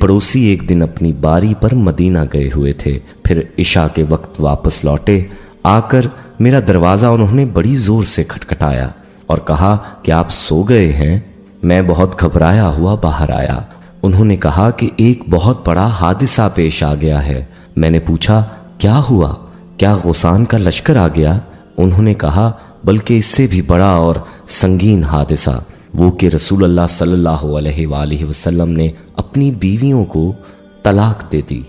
پڑوسی ایک دن اپنی باری پر مدینہ گئے ہوئے تھے، پھر عشاء کے وقت واپس لوٹے۔ آ کر میرا دروازہ انہوں نے بڑی زور سے کھٹکھٹایا اور کہا کہ آپ سو گئے ہیں۔ میں بہت گھبرایا ہوا باہر آیا۔ انہوں نے کہا کہ ایک بہت بڑا حادثہ پیش آ گیا ہے۔ میں نے پوچھا کیا ہوا؟ کیا غسان کا لشکر آ گیا؟ انہوں نے کہا بلکہ اس سے بھی بڑا اور سنگین حادثہ، وہ کہ رسول اللہ صلی اللہ علیہ وآلہ وسلم نے اپنی بیویوں کو طلاق دے دی۔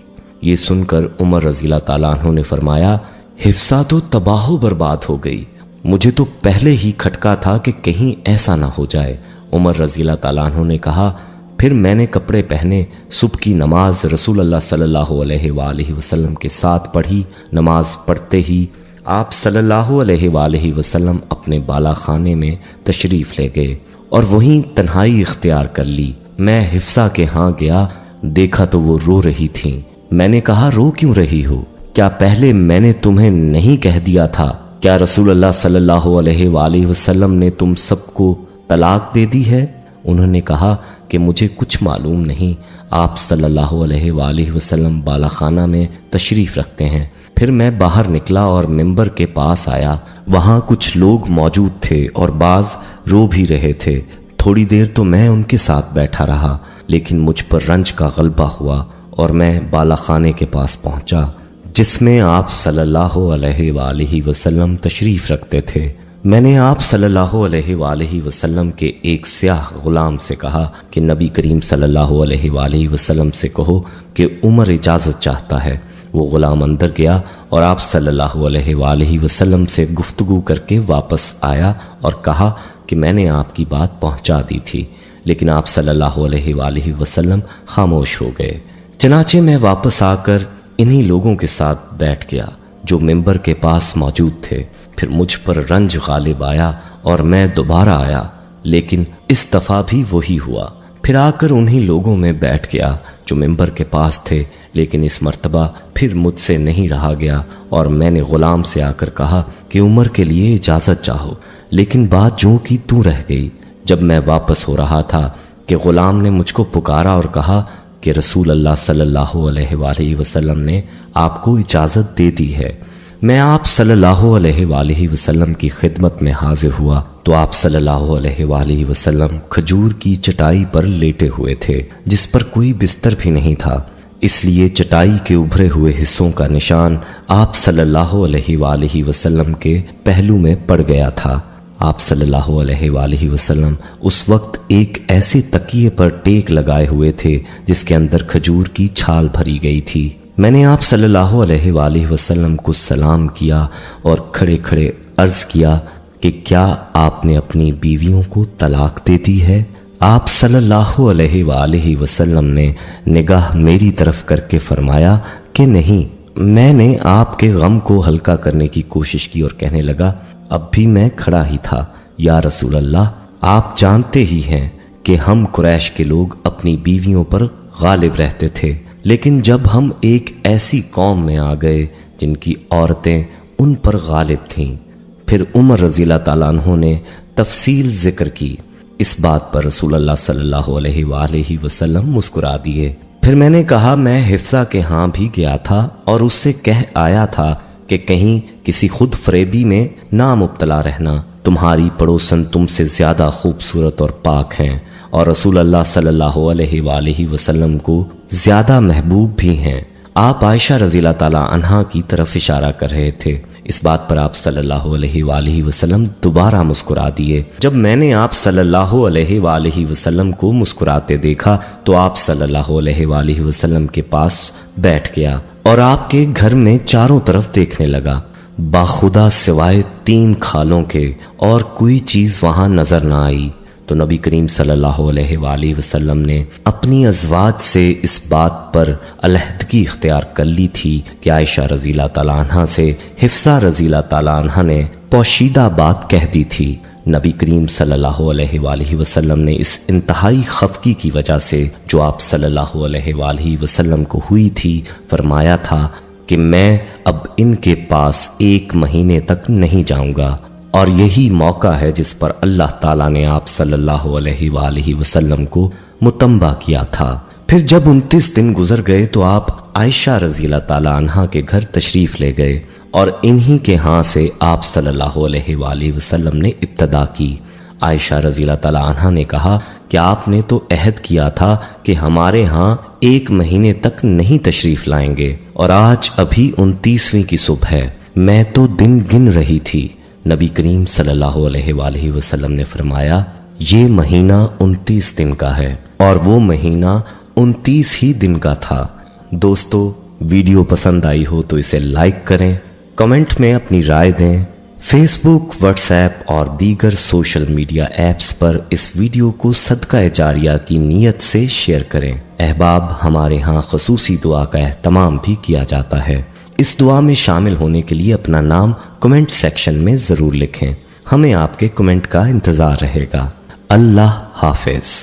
یہ سن کر عمر رضی اللہ تعالیٰ عنہ نے فرمایا حفصہ تو تباہ و برباد ہو گئی، مجھے تو پہلے ہی کھٹکا تھا کہ کہیں ایسا نہ ہو جائے۔ عمر رضی اللہ تعالیٰ عنہ نے کہا پھر میں نے کپڑے پہنے، صبح کی نماز رسول اللہ صلی اللہ علیہ وآلہ وسلم کے ساتھ پڑھی۔ نماز پڑھتے ہی آپ صلی اللہ علیہ وآلہ وسلم اپنے بالا خانے میں تشریف لے گئے اور وہیں تنہائی اختیار کر لی۔ میں حفصہ کے ہاں گیا، دیکھا تو وہ رو رہی تھیں۔ میں نے کہا رو کیوں رہی ہو؟ کیا پہلے میں نے تمہیں نہیں کہہ دیا تھا؟ کیا رسول اللہ صلی اللہ علیہ وآلہ وسلم نے تم سب کو طلاق دے دی ہے؟ انہوں نے کہا کہ مجھے کچھ معلوم نہیں، آپ صلی اللہ علیہ وآلہ وسلم بالا خانہ میں تشریف رکھتے ہیں۔ پھر میں باہر نکلا اور منبر کے پاس آیا، وہاں کچھ لوگ موجود تھے اور بعض رو بھی رہے تھے۔ تھوڑی دیر تو میں ان کے ساتھ بیٹھا رہا، لیکن مجھ پر رنج کا غلبہ ہوا اور میں بالا خانے کے پاس پہنچا جس میں آپ صلی اللہ علیہ وآلہ وسلم تشریف رکھتے تھے۔ میں نے آپ صلی اللہ علیہ وآلہ وسلم کے ایک سیاہ غلام سے کہا کہ نبی کریم صلی اللہ علیہ وآلہ وسلم سے کہو کہ عمر اجازت چاہتا ہے۔ وہ غلام اندر گیا اور آپ صلی اللہ علیہ وآلہ وسلم سے گفتگو کر کے واپس آیا اور کہا کہ میں نے آپ کی بات پہنچا دی تھی، لیکن آپ صلی اللہ علیہ وآلہ وسلم خاموش ہو گئے۔ چنانچہ میں واپس آ کر انہی لوگوں کے ساتھ بیٹھ گیا جو منبر کے پاس موجود تھے۔ پھر مجھ پر رنج غالب آیا اور میں دوبارہ آیا، لیکن اس دفعہ بھی وہی ہوا۔ پھر آ کر انہی لوگوں میں بیٹھ گیا جو منبر کے پاس تھے، لیکن اس مرتبہ پھر مجھ سے نہیں رہا گیا اور میں نے غلام سے آ کر کہا کہ عمر کے لیے اجازت چاہو، لیکن بات جوں کی توں رہ گئی۔ جب میں واپس ہو رہا تھا کہ غلام نے مجھ کو پکارا اور کہا کہ رسول اللہ صلی اللہ علیہ وآلہ وسلم نے آپ کو اجازت دے دی ہے۔ میں آپ صلی اللہ علیہ وآلہ وسلم کی خدمت میں حاضر ہوا تو آپ صلی اللہ علیہ وآلہ وسلم کھجور کی چٹائی پر لیٹے ہوئے تھے جس پر کوئی بستر بھی نہیں تھا، اس لیے چٹائی کے ابھرے ہوئے حصوں کا نشان آپ صلی اللہ علیہ وآلہ وسلم کے پہلو میں پڑ گیا تھا۔ آپ صلی اللہ علیہ وآلہ وسلم اس وقت ایک ایسے تکیے پر ٹیک لگائے ہوئے تھے جس کے اندر کھجور کی چھال بھری گئی تھی۔ میں نے آپ صلی اللہ علیہ وآلہ وسلم کو سلام کیا اور کھڑے کھڑے عرض کیا کہ کیا آپ نے اپنی بیویوں کو طلاق دے دی ہے؟ آپ صلی اللہ علیہ وآلہ وسلم نے نگاہ میری طرف کر کے فرمایا کہ نہیں۔ میں نے آپ کے غم کو ہلکا کرنے کی کوشش کی اور کہنے لگا اب بھی میں کھڑا ہی تھا، یا رسول اللہ آپ جانتے ہی ہیں کہ ہم قریش کے لوگ اپنی بیویوں پر غالب رہتے تھے، لیکن جب ہم ایک ایسی قوم میں آ گئے جن کی عورتیں ان پر غالب تھیں، پھر عمر رضی اللہ تعالیٰ عنہ نے تفصیل ذکر کی۔ اس بات پر رسول اللہ صلی اللہ علیہ وآلہ وسلم مسکرا دیے۔ پھر میں نے کہا میں حفصہ کے ہاں بھی گیا تھا اور اس سے کہہ آیا تھا کہ کہیں کسی خود فریبی میں نہ مبتلا رہنا، تمہاری پڑوسن تم سے زیادہ خوبصورت اور پاک ہیں اور رسول اللہ صلی اللہ علیہ وآلہ وسلم کو زیادہ محبوب بھی ہیں۔ آپ عائشہ رضی اللہ تعالیٰ عنہا کی طرف اشارہ کر رہے تھے۔ اس بات پر آپ صلی اللہ علیہ وآلہ وسلم دوبارہ مسکرا دیے۔ جب میں نے آپ صلی اللہ علیہ وآلہ وسلم کو مسکراتے دیکھا تو آپ صلی اللہ علیہ وآلہ وسلم کے پاس بیٹھ گیا اور آپ کے گھر میں چاروں طرف دیکھنے لگا۔ باخدا سوائے 3 کھالوں کے اور کوئی چیز وہاں نظر نہ آئی۔ تو نبی کریم صلی اللہ علیہ وآلہ وسلم نے اپنی ازواج سے اس بات پر علیحدگی اختیار کر لی تھی کہ عائشہ رضی اللہ تعالیٰ عنہا سے حفصہ رضی اللہ تعالیٰ عنہا نے پوشیدہ بات کہہ دی تھی۔ نبی کریم صلی اللہ علیہ وآلہ وسلم نے اس انتہائی خفگی کی وجہ سے جو آپ صلی اللہ علیہ وآلہ وسلم کو ہوئی تھی فرمایا تھا کہ میں اب ان کے پاس 1 مہینے تک نہیں جاؤں گا، اور یہی موقع ہے جس پر اللہ تعالیٰ نے آپ صلی اللہ علیہ وآلہ وسلم کو متنبہ کیا تھا۔ پھر جب 29 دن گزر گئے تو آپ عائشہ رضی اللہ تعالی عنہا کے گھر تشریف لے گئے اور انہی کے ہاں سے آپ صلی اللہ علیہ وآلہ وسلم نے ابتدا کی۔ عائشہ رضی اللہ تعالی عنہا نے کہا کہ آپ نے تو عہد کیا تھا کہ ہمارے ہاں 1 مہینے تک نہیں تشریف لائیں گے، اور آج ابھی 29ویں کی صبح ہے، میں تو دن گن رہی تھی۔ نبی کریم صلی اللہ علیہ وآلہ وسلم نے فرمایا یہ مہینہ 29 دن کا ہے، اور وہ مہینہ 29 ہی دن کا تھا۔ دوستو، ویڈیو پسند آئی ہو تو اسے لائک کریں، کمنٹ میں اپنی رائے دیں، فیس بک، واٹس ایپ اور دیگر سوشل میڈیا ایپس پر اس ویڈیو کو صدقہ جاریہ کی نیت سے شیئر کریں۔ احباب، ہمارے ہاں خصوصی دعا کا اہتمام بھی کیا جاتا ہے۔ اس دعا میں شامل ہونے کے لیے اپنا نام کمنٹ سیکشن میں ضرور لکھیں، ہمیں آپ کے کمنٹ کا انتظار رہے گا۔ اللہ حافظ۔